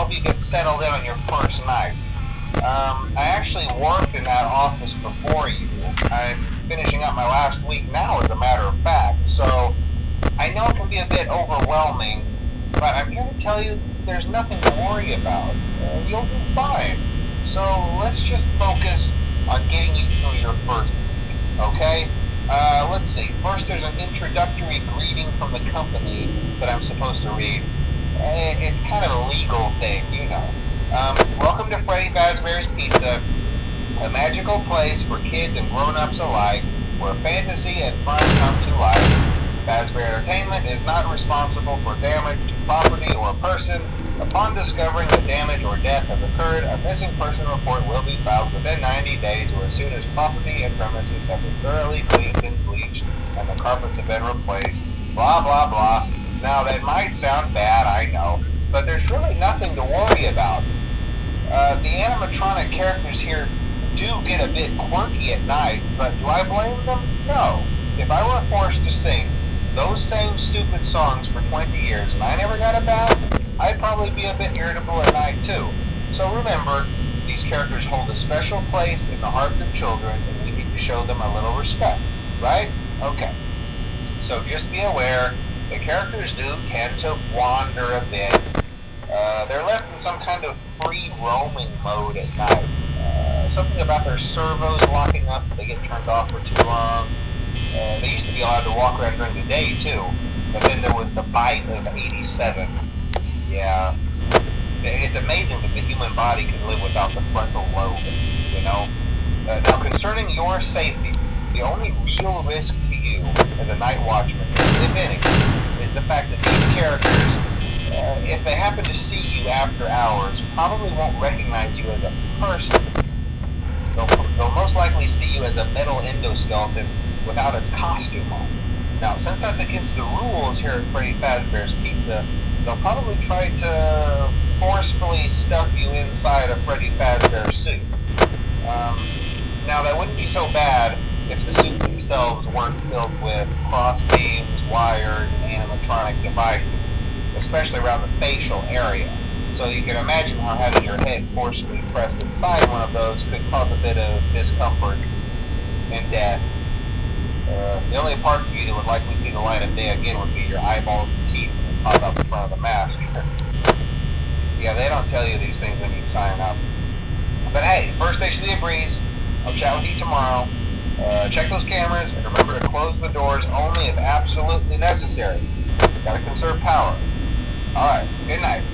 hope you get settled in on your first night. I actually worked in that office before you. I'm finishing up my last week now, as a matter of fact, so I know it can be a bit overwhelming, but I'm here to tell you there's nothing to worry about. You'll do fine. So let's just focus on getting you through your first week, okay? Let's see. First, there's an introductory greeting from the company that I'm supposed to read. It's kind of a legal thing, you know. Welcome to Freddy Fazbear's Pizza, a magical place for kids and grown-ups alike, where fantasy and fun come to life. Fazbear Entertainment is not responsible for damage to property or person. Upon discovering that damage or death has occurred, a missing person report will be filed within 90 days or as soon as property and premises have been thoroughly cleaned and bleached and the carpets have been replaced. Blah, blah, blah. Now, that might sound bad, I know, but there's really nothing to worry about. The animatronic characters here do get a bit quirky at night, but do I blame them? No. If I were forced to sing those same stupid songs for 20 years and I never got a bath, I'd probably be a bit irritable at night too. So remember, these characters hold a special place in the hearts of children and we need to show them a little respect, right? Okay. So just be aware, the characters do tend to wander a bit. They're left in some kind of free roaming mode at night. Something about their servos locking up if they get turned off for too long. They used to be allowed to walk around during the day too, but then there was the bite of 87. Yeah, it's amazing that the human body can live without the frontal lobe, you know? Now, concerning your safety, the only real risk to you as a night watchman, if any, is the fact that these characters, if they happen to see you after hours, probably won't recognize you as a person. They'll most likely see you as a metal endoskeleton without its costume on. Now, since that's against the rules here at Freddy Fazbear's Pizza, they'll probably try to forcefully stuff you inside a Freddy Fazbear suit. Now, that wouldn't be so bad if the suits themselves weren't filled with cross beams, wires, and animatronic devices, especially around the facial area. So you can imagine how having your head forcibly pressed inside one of those could cause a bit of discomfort and death. The only parts of you that would likely see the light of day again would be your eyeballs and teeth that pop up in front of the mask. Yeah, they don't tell you these things when you sign up. But hey, first station of the breeze. I'll chat with you tomorrow. Check those cameras and remember to close the doors only if absolutely necessary. Gotta conserve power. Alright, good night.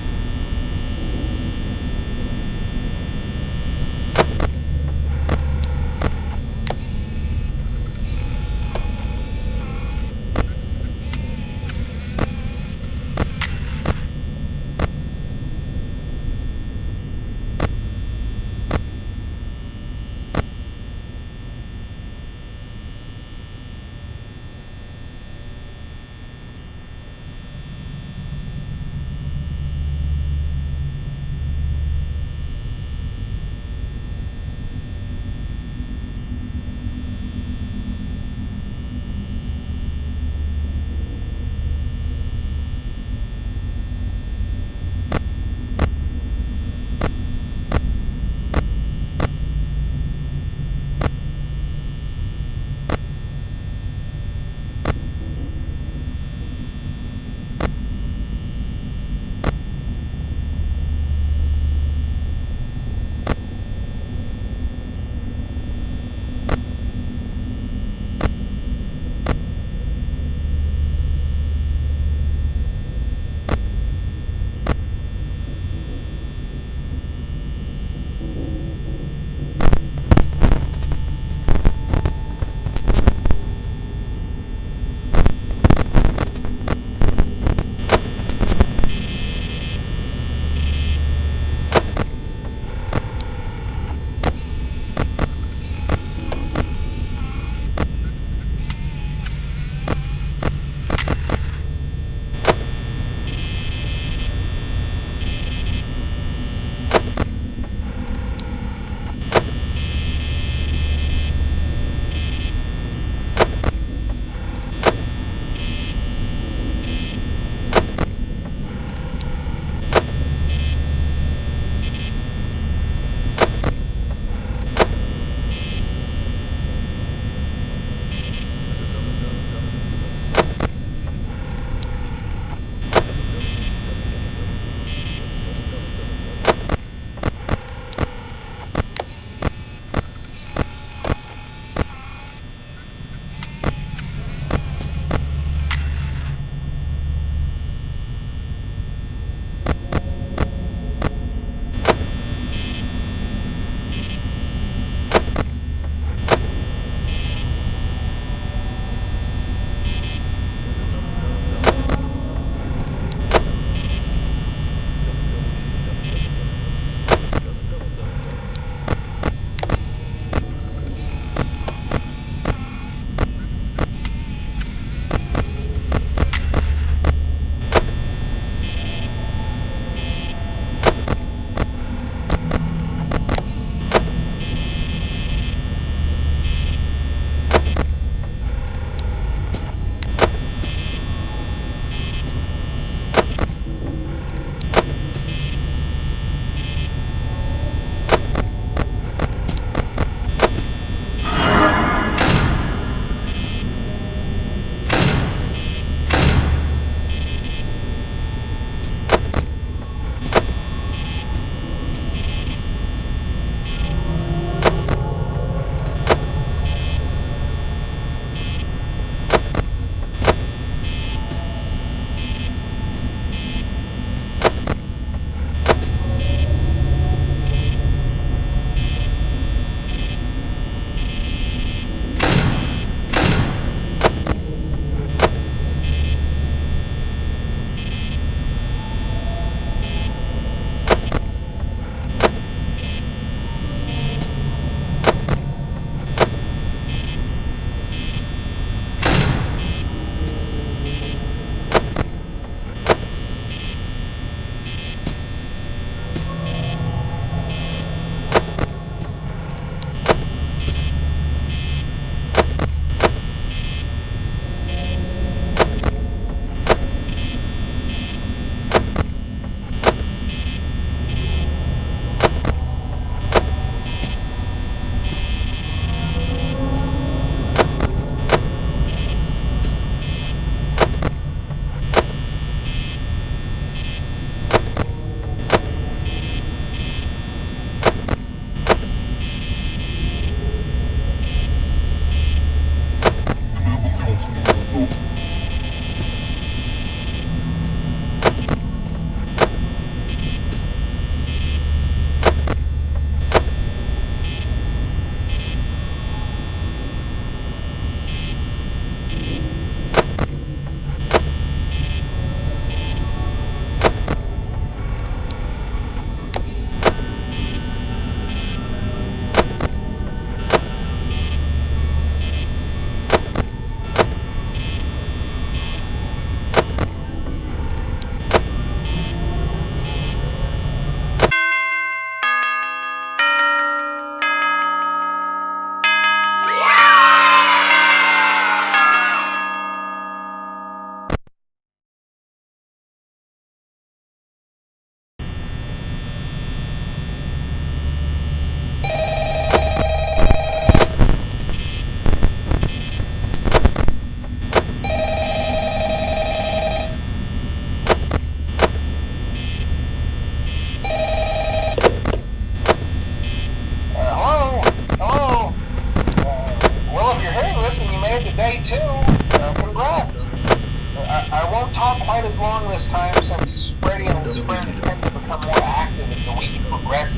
quite as long this time since Freddy and his friends tend to become more active as the week progresses.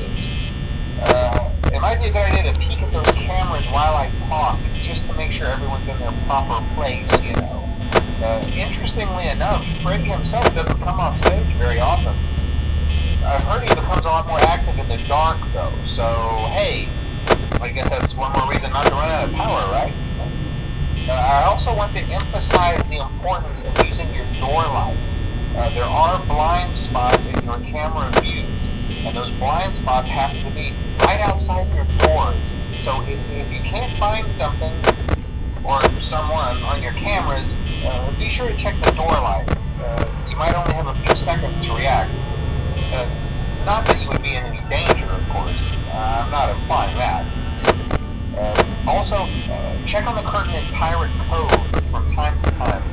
It might be a good idea to peek at those cameras while I talk, just to make sure everyone's in their proper place, you know. Interestingly enough, Freddy himself doesn't come off stage very often. I've heard he becomes a lot more active in the dark, though, so hey, I guess that's one more reason not to run out of power, right? I also want to emphasize the importance of using your door lights. There are blind spots in your camera views, and those blind spots happen to be right outside your doors. So if you can't find something or someone on your cameras, be sure to check the door light. You might only have a few seconds to react. Not that you would be in any danger, of course. I'm not implying that. Also, check on the curtain in pirate code from time to time.